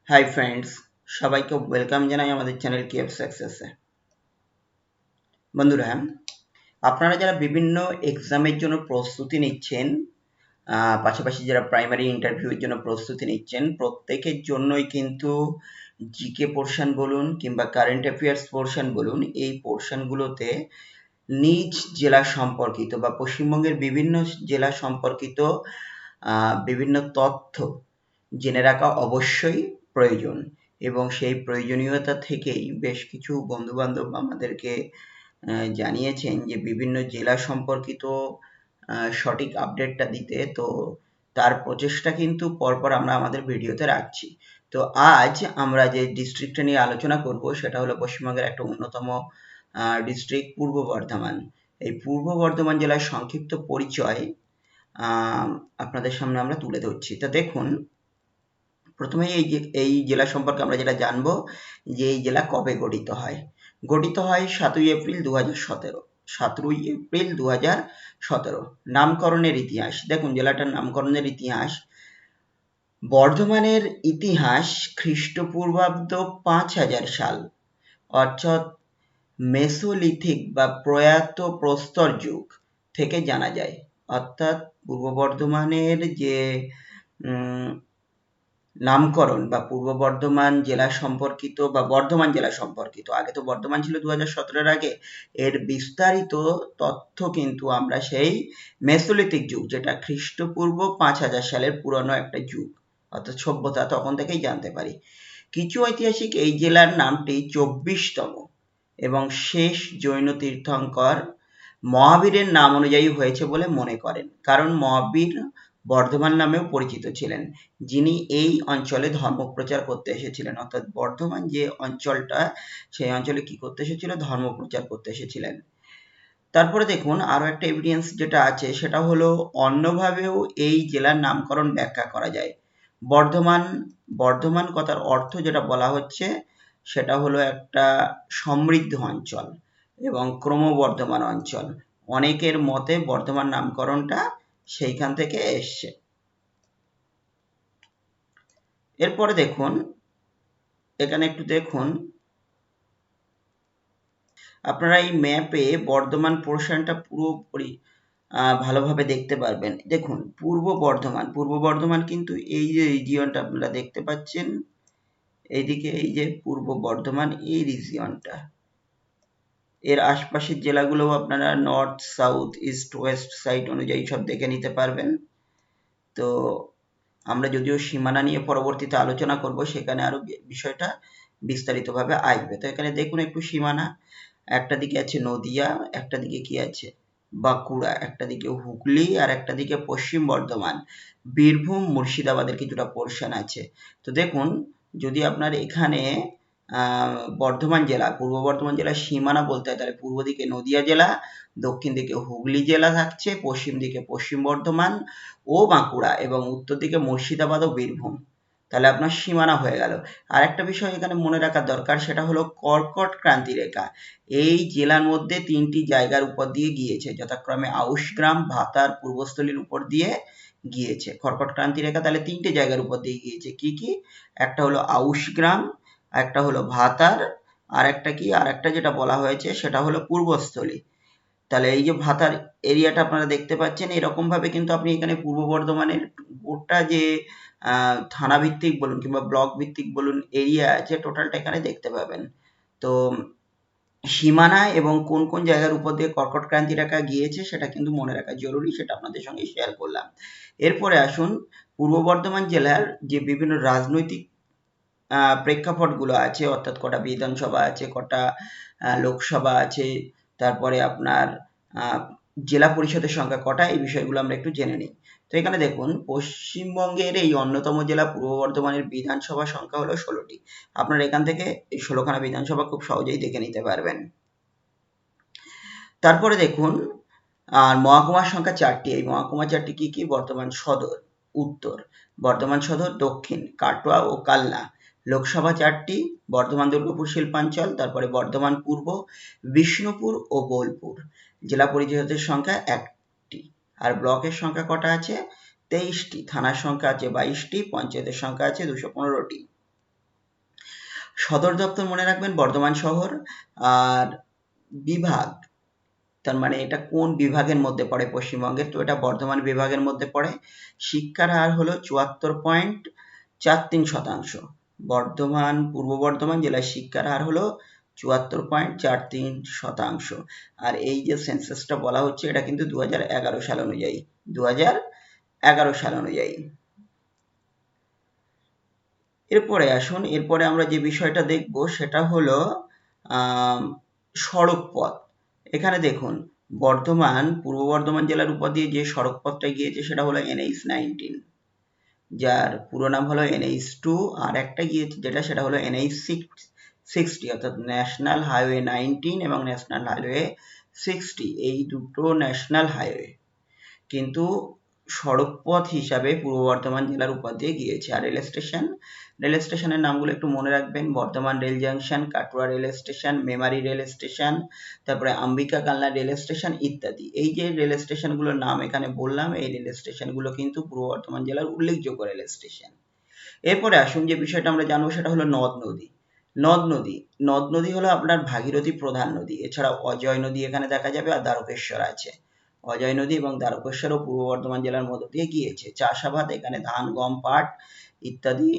Hi friends, সবাইকে welcome জানাই আমাদের চ্যানেল কেএফ সাকসেসে। বন্ধুরা, আপনারা যারা বিভিন্ন এক্সামের জন্য প্রস্তুতি নিচ্ছেন, পাশাপাশি যারা প্রাইমারি ইন্টারভিউয়ের জন্য প্রস্তুতি নিচ্ছেন, প্রত্যেকের জন্যই কিন্তু জিকে পোর্শন বলুন কিংবা কারেন্ট অ্যাফেয়ার্স পোর্শন বলুন, এই পোর্শনগুলোতে নিজ জেলা সম্পর্কিত বা পশ্চিমবঙ্গের বিভিন্ন জেলা সম্পর্কিত বিভিন্ন তথ্য জেনে রাখা অবশ্যই প্রয়োজন। এবং সেই প্রয়োজনীয়তা থেকেই বেশ কিছু বন্ধুবান্ধব আমাদেরকে জানিয়েছেন যে বিভিন্ন জেলা সম্পর্কিত সঠিক আপডেটটা দিতে। তো তার প্রচেষ্টা কিন্তু পরপর আমরা আমাদের ভিডিওতে রাখছি। তো আজ আমরা যে ডিস্ট্রিক্টটা নিয়ে আলোচনা করব সেটা হলো পশ্চিমবঙ্গের একটা অন্যতম ডিস্ট্রিক্ট পূর্ব বর্ধমান। এই পূর্ব বর্ধমান জেলার সংক্ষিপ্ত পরিচয় আপনাদের সামনে আমরা তুলে ধরছি। তা দেখুন, প্রথমেই এই জেলা সম্পর্কে আমরা যেটা জানবো যে এই জেলা কবে গঠিত হয়। গঠিত হয় 7ই এপ্রিল 2017। 7ই এপ্রিল 2017। নামকরণের ইতিহাস দেখুন, জেলাটার নামকরণের ইতিহাস। বর্ধমানের ইতিহাস খ্রিস্টপূর্বাব্দ 5000 সাল, অর্থাৎ মেসোলিথিক বা প্রয়াত প্রস্তর যুগ থেকে জানা যায়। অর্থাৎ পূর্ব বর্ধমানের যে নামকরণ বা পূর্ব বর্ধমান জেলা সম্পর্কিত বা বর্ধমান জেলা সম্পর্কিত, আগে তো বর্ধমান ছিল 2017-এর আগে, এর বিস্তারিত তথ্য কিন্তু আমরা সেই মেসোলিথিক যুগ, যেটা খ্রিস্টপূর্ব 5000 সালের পুরনো একটা যুগ অর্থাৎ সভ্যতা, তখন থেকেই জানতে পারি। কিছু ঐতিহাসিক এই জেলার নামটি 24তম এবং শেষ জৈন তীর্থঙ্কর মহাবীরের নাম অনুযায়ী হয়েছে বলে মনে করেন, কারণ মহাবীর বর্ধমান নামেও পরিচিত ছিলেন, যিনি এই অঞ্চলে ধর্মপ্রচার করতে এসেছিলেন। অর্থাৎ বর্ধমান যে অঞ্চলটা, সেই অঞ্চলে কি করতে এসেছিল? ধর্মপ্রচার করতে এসেছিলেন। তারপরে দেখুন, আরো একটা এভিডেন্স যেটা আছে সেটা হলো অন্যভাবেও এই জেলার নামকরণ ব্যাখ্যা করা যায়। বর্ধমান, বর্ধমান কথার অর্থ যেটা বলা হচ্ছে সেটা হলো একটা সমৃদ্ধ অঞ্চল এবং ক্রমবর্ধমান অঞ্চল। অনেকের মতে বর্ধমান নামকরণটা সেইখান থেকে এসছে। এরপরে দেখুন, এখানে একটু দেখুন, আপনারা এই ম্যাপে বর্ধমান পোর্শনটা পুরোপুরি ভালোভাবে দেখতে পারবেন। দেখুন, পূর্ব বর্ধমান, পূর্ব বর্ধমান কিন্তু এই যে রিজিয়নটা আপনারা দেখতে পাচ্ছেন, এইদিকে এই যে পূর্ব বর্ধমান এই রিজিয়নটা, এর আশপাশের জেলাগুলো আপনারা north, south, east, West side অনুযায়ী সব দেখে নিতে পারবেন। তো আমরা যদিও সীমানা নিয়ে পরবর্তীতে আলোচনা করব, সেখানে আরো বিষয়টা বিস্তারিতভাবে আসবে। তো এখানে দেখুন একটু সীমানা, একটা দিকে আছে নদিয়া, একটা দিকে কি আছে? বাঁকুড়া, একটা দিকে হুগলি, আর একটা দিকে পশ্চিম বর্ধমান, বীরভূম, মুর্শিদাবাদের কিছুটা পোর্শন আছে। তো দেখুন, যদি আপনার এখানে বর্ধমান জেলা, পূর্ব বর্ধমান জেলার সীমানা বলতে হয়, তাহলে পূর্ব দিকে নদিয়া জেলা, দক্ষিণ দিকে হুগলি জেলা থাকছে, পশ্চিম দিকে পশ্চিম বর্ধমান ও বাঁকুড়া, এবং উত্তর দিকে মুর্শিদাবাদ ও বীরভূম। তাহলে আপনার সীমানা হয়ে গেল। আর একটা বিষয় এখানে মনে রাখা দরকার, সেটা হলো কর্কট ক্রান্তি রেখা এই জেলার মধ্যে 3টি জায়গার উপর দিয়ে গিয়েছে, যথাক্রমে আউশগ্রাম, ভাতার, পূর্বস্থলীর উপর দিয়ে গিয়েছে কর্কট ক্রান্তি রেখা। তাহলে 3টে জায়গার উপর দিয়ে গিয়েছে। কি কি? একটা হলো আউশগ্রাম, একটা হলো ভাতার, আর একটা কি, আর একটা যেটা বলা হয়েছে সেটা হলো পূর্বস্থলী। তাহলে এই যে ভাতার এরিয়াটা আপনারা দেখতে পাচ্ছেন, এরকম ভাবে কিন্তু আপনি এখানে পূর্ব বর্ধমানের গোটা যে থানা ভিত্তিক বলুন কিংবা ব্লক ভিত্তিক বলুন এরিয়া আছে, টোটালটা এখানে দেখতে পাবেন। তো সীমানা এবং কোন কোন জায়গার উপর দিয়ে কর্কট ক্রান্তি রেখা গিয়েছে সেটা কিন্তু মনে রাখা জরুরি, সেটা আপনাদের সঙ্গে শেয়ার করলাম। এরপরে আসুন, পূর্ব বর্ধমান জেলার যে বিভিন্ন রাজনৈতিক প্রেক্ষাপটগুলো আছে, অর্থাৎ কটা বিধানসভা আছে, কটা লোকসভা আছে, তারপরে আপনার জেলা পরিষদের সংখ্যা কটা, এই বিষয়গুলো আমরা একটু জেনে নিই। তো এখানে দেখুন, পশ্চিমবঙ্গের এই অন্যতম জেলা পূর্ব বর্ধমানের বিধানসভা সংখ্যা হলো 16টি। আপনারা এখান থেকে এই 16খানা বিধানসভা খুব সহজেই দেখে নিতে পারবেন। তারপরে দেখুন, আর মহকুমার সংখ্যা 4টি। এই মহকুমা 4টি কি কি? বর্ধমান সদর উত্তর, বর্ধমান সদর দক্ষিণ, কাটোয়া ও কালনা। লোকসভা 4টি, বর্ধমান, দুর্গাপুর, শিল্পাঞ্চল, তারপরে বর্ধমান পূর্ব, বিষ্ণুপুর ও বোলপুর। জেলা পরিষদের সংখ্যা 1টি। আর ব্লকের সংখ্যা কটা আছে? 23টি। থানার সংখ্যা আছে 22টি, পঞ্চায়েতের সংখ্যা আছে 215টি। সদর দপ্তর মনে রাখবেন বর্ধমান শহর। আর বিভাগ, তার মানে এটা কোন বিভাগের মধ্যে পড়ে পশ্চিমবঙ্গের, তো এটা বর্ধমান বিভাগের মধ্যে পড়ে। শিক্ষার হার হলো 74.43%। বর্ধমান, পূর্ব বর্ধমান জেলার শিক্ষার হার হলো 74.43%। আর এই যে সেন্সাসটা বলা হচ্ছে এটা কিন্তু 2011 সাল অনুযায়ী, 2011 সাল অনুযায়ী। এরপরে আসুন, এরপরে আমরা যে বিষয়টা দেখব সেটা হলো সড়ক পথ। এখানে দেখুন বর্ধমান, পূর্ব বর্ধমান জেলার উপর দিয়ে যে সড়ক পথটা গিয়েছে সেটা হলো NH-19, যার পুরো নাম হলো NH2। আর একটা গিয়েছে যেটা, সেটা হলো NH-60, অর্থাৎ ন্যাশনাল হাইওয়ে 19 এবং ন্যাশনাল হাইওয়ে 60, এই দুটো ন্যাশনাল হাইওয়ে কিন্তু সড়ক পথ হিসাবে পূর্ব বর্ধমান জেলার উপর দিয়ে গিয়েছে। আর রেল স্টেশনের নামগুলো একটু মনে রাখবেন: Bardhaman rail junction, Katwa rail station, Memari rail station, তারপরে আম্বিকা কালনা রেল স্টেশন ইত্যাদি। এই যে রেল স্টেশনগুলোর নাম এখানে বললাম, এই রেল স্টেশনগুলো কিন্তু পূর্ব বর্ধমান জেলার উল্লেখযোগ্য রেল স্টেশন। এরপরে আসুন, যে বিষয়টা আমরা জানবো সেটা হলো নদ নদী। নদ নদী হলো আপনার ভাগীরথী প্রধান নদী, এছাড়া অজয় নদী এখানে দেখা যাবে, আর দ্বারকেশ্বর আছে। অজয় নদী এবং দ্বারকেশ্বরও পূর্ব বর্ধমান জেলার মধ্য দিয়ে গিয়েছে। চাষাবাদ, এখানে ধান, গম, পাট ইত্যাদি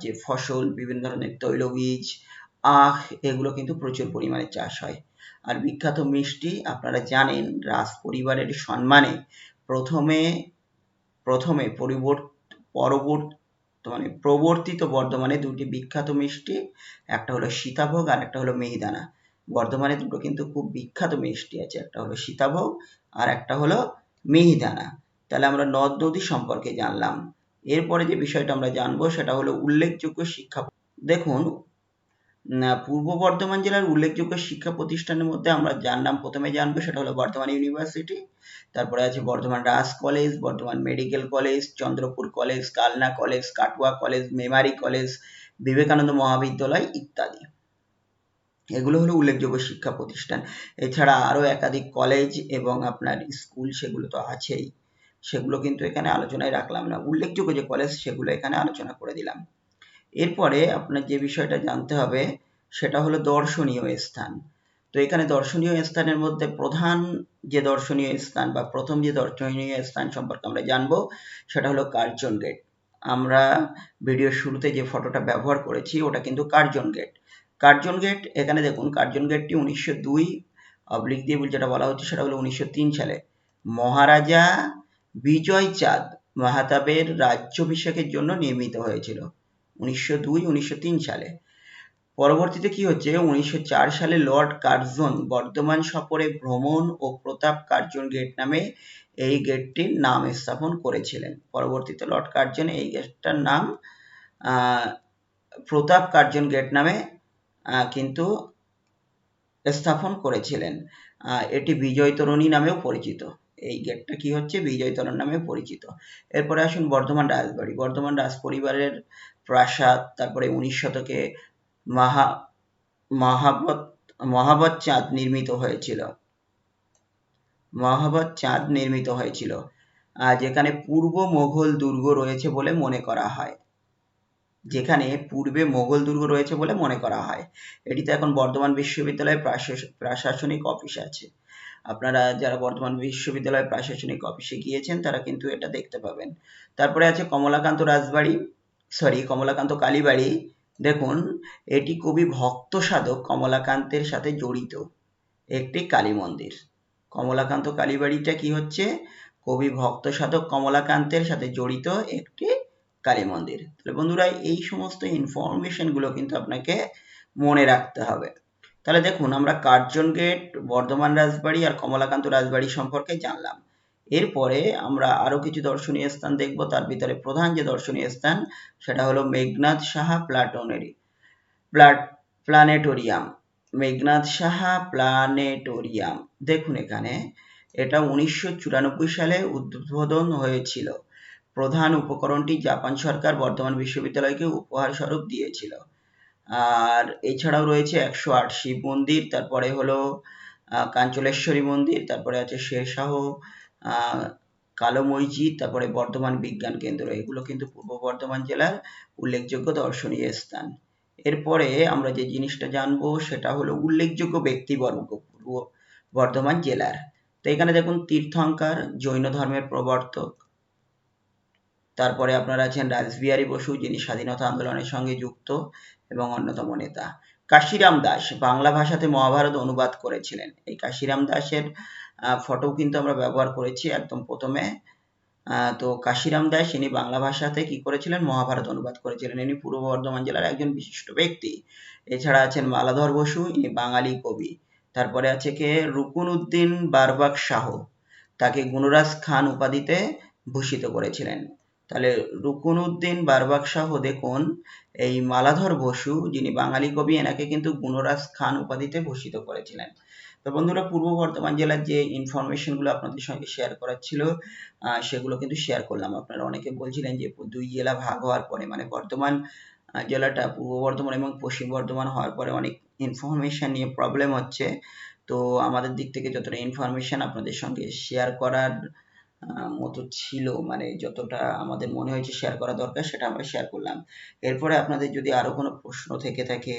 যে ফসল, বিভিন্ন ধরনের তৈলবীজ, আখ, এগুলো কিন্তু প্রচুর পরিমাণে চাষ হয়। আর বিখ্যাত মিষ্টি আপনারা জানেন, রাজ পরিবারের সম্মানে প্রথমে প্রবর্তিত বর্ধমানে দুটি বিখ্যাত মিষ্টি, একটা হলো সীতাভোগ আর একটা হলো মিহিদানা। বর্ধমানে দুটো কিন্তু খুব বিখ্যাত মিষ্টি আছে, একটা হলো সীতাভোগ আর একটা হলো মিহিদানা। তাহলে আমরা নদ নদী সম্পর্কে জানলাম। এরপরে যে বিষয়টা আমরা জানবো সেটা হলো উল্লেখযোগ্য শিক্ষা। দেখুন, পূর্ব বর্ধমান জেলার উল্লেখযোগ্য শিক্ষা প্রতিষ্ঠানের মধ্যে আমরা প্রথমে জানবো সেটা হলো বর্ধমান ইউনিভার্সিটি, তারপরে আছে Bardhaman Raj college, Bardhaman medical college, Chandrapur college, Kalna college, Katwa college, Memari college, Vivekananda Mahavidyalaya ইত্যাদি। এগুলো হলো উল্লেখযোগ্য শিক্ষা প্রতিষ্ঠান। এছাড়া আরো একাধিক কলেজ এবং আপনার স্কুল, সেগুলো তো আছেই, সেগুলো কিন্তু এখানে আলোচনায় রাখলাম না। উল্লেখযোগ্য যে কলেজ সেগুলো এখানে আলোচনা করে দিলাম। এরপরে আপনার যে বিষয়টা জানতে হবে সেটা হলো দর্শনীয় স্থান। তো এখানে দর্শনীয় স্থানের মধ্যে প্রধান যে দর্শনীয় স্থান বা প্রথম যে দর্শনীয় স্থান সম্পর্কে আমরা জানবো সেটা হলো কার্জন গেট। আমরা ভিডিওর শুরুতে যে ফটোটা ব্যবহার করেছি ওটা কিন্তু কার্জন গেট। কার্জন গেট, এখানে দেখুন কার্জন গেটটি 1902 অবলিক দিয়ে যেটা বলা হচ্ছে সেটা হলো 1903 সালে মহারাজা বিজয় চাঁদ মাহাতাবের রাজ্যাভিষেকের জন্য নির্মিত হয়েছিল। 1902-1903 সালে। পরবর্তীতে কি হচ্ছে, 1904 সালে লর্ড কার্জন বর্ধমান সফরে ভ্রমণ ও প্রতাপ কার্জন গেট নামে এই গেটটির নাম স্থাপন করেছিলেন। পরবর্তীতে লর্ড কার্জন এই গেটটার নাম প্রতাপ কার্জন গেট নামে কিন্তু স্থাপন করেছিলেন। এটি বিজয় তোরণী নামেও পরিচিত। এই গেটটা কি হচ্ছে, বিজয় তোরণ নামে পরিচিত। এরপরে আসুন বর্ধমান রাজবাড়ি। বর্ধমান রাজ পরিবারের প্রাসাদ, তারপরে 19 শতকে মহাবত চাঁদ নির্মিত হয়েছিল। যেখানে পূর্ব মোঘল দুর্গ রয়েছে বলে মনে করা হয়। এটিতে এখন বর্ধমান বিশ্ববিদ্যালয়ের প্রশাসনিক অফিস আছে। আপনারা যারা বর্ধমান বিশ্ববিদ্যালয়ের প্রশাসনিক অফিসে গিয়েছেন তারা কিন্তু এটা দেখতে পাবেন। তারপরে আছে কমলাকান্ত কালীবাড়ি। দেখুন, এটি কবি ভক্ত সাধক কমলাকান্তের সাথে জড়িত একটি কালী মন্দির। কমলাকান্ত কালীবাড়িটা কি হচ্ছে, কবি ভক্ত সাধক কমলাকান্তের সাথে জড়িত একটি কালী মন্দির। তাহলে বন্ধুরা, এই সমস্ত ইনফরমেশন গুলো কিন্তু আপনাকে মনে রাখতে হবে। তাহলে দেখুন, আমরা কার্জন গেট, বর্ধমান রাজবাড়ি আর কমলাকান্ত রাজবাড়ি সম্পর্কে জানলাম। এরপরে আমরা আরো কিছু দর্শনীয় স্থান দেখব। তার ভিতরে প্রধান যে দর্শনীয় স্থান সেটা হলো মেঘনাদ সাহা প্ল্যানেটোরিয়াম। মেঘনাদ সাহা প্ল্যানেটোরিয়াম, দেখুন এখানে এটা 1994 সালে উদ্বোধন হয়েছিল। প্রধান উপকরণটি জাপান সরকার বর্ধমান বিশ্ববিদ্যালয়কে উপহার স্বরূপ দিয়েছিল। আর এছাড়াও রয়েছে 108 শিব মন্দির, তারপরে হলো কাঞ্চলেশ্বরী মন্দির, তারপরে আছে শেরশাহ কালো মসজিদ, তারপরে বর্ধমান বিজ্ঞান কেন্দ্র। এগুলো কিন্তু পূর্ব বর্ধমান জেলার উল্লেখযোগ্য দর্শনীয় স্থান। এরপরে আমরা যে জিনিসটা জানবো সেটা হলো উল্লেখযোগ্য ব্যক্তিবর্গ পূর্ব বর্ধমান জেলার। তো এখানে দেখুন তীর্থঙ্কর, জৈন ধর্মের প্রবর্তক, তারপরে আপনারা আছেন রাসবিহারী বসু, যিনি স্বাধীনতা আন্দোলনের সঙ্গে যুক্ত এবং অন্যতম নেতা। কাশিরাম দাস বাংলা ভাষাতে মহাভারত অনুবাদ করেছিলেন। এই কাশিরাম দাসের ফটো কিন্তু আমরা ব্যবহার করেছি একদম প্রথমে। তো কাশিরাম দাস ইনি বাংলা ভাষাতে কি করেছিলেন, মহাভারত অনুবাদ করেছিলেন। ইনি পূর্ব বর্ধমান জেলার একজন বিশিষ্ট ব্যক্তি। এছাড়া আছেন মালাধর বসু, ইনি বাঙালি কবি। তারপরে আছে কে রুকুন উদ্দিন বারবাক শাহ, তাকে গুণরাজ খান উপাধিতে ভূষিত করেছিলেন। তাহলে রুকুন উদ্দিন বারবাক শাহ দেখুন, এই মালাধর বসু যিনি বাঙালি কবি এনাকে কিন্তু গুণরাজ খান উপাধিতে ভূষিত করেছিলেন। তো বন্ধুরা, পূর্ব বর্ধমান জেলার যে ইনফরমেশনগুলো আপনাদের সঙ্গে শেয়ার করার ছিল সেগুলো কিন্তু শেয়ার করলাম। আপনারা অনেকে বলছিলেন যে দুই জেলা ভাগ হওয়ার পরে মানে বর্ধমান জেলাটা পূর্ব বর্ধমান এবং পশ্চিম বর্ধমান হওয়ার পরে অনেক ইনফরমেশন নিয়ে প্রবলেম হচ্ছে। তো আমাদের দিক থেকে যতটা ইনফরমেশন আপনাদের সঙ্গে শেয়ার করার মতো ছিল, মানে যতটা আমাদের মনে হয়েছে শেয়ার করা দরকার সেটা আমরা শেয়ার করলাম। এরপরে আপনাদের যদি আরো কোনো প্রশ্ন থেকে থাকে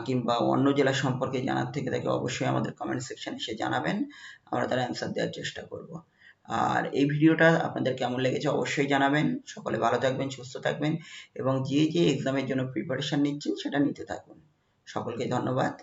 কিংবা অন্য জেলা সম্পর্কে জানার থেকে থাকে, অবশ্যই আমাদের কমেন্ট সেকশনে এসে জানাবেন, আমরা তার অ্যান্সার দেওয়ার চেষ্টা করব। আর এই ভিডিওটা আপনাদের কেমন লেগেছে অবশ্যই জানাবেন। সকলে ভালো থাকবেন, সুস্থ থাকবেন এবং যে এক্সামের জন্য প্রিপারেশন নিচ্ছেন সেটা নিতে থাকুন। সকলকে ধন্যবাদ।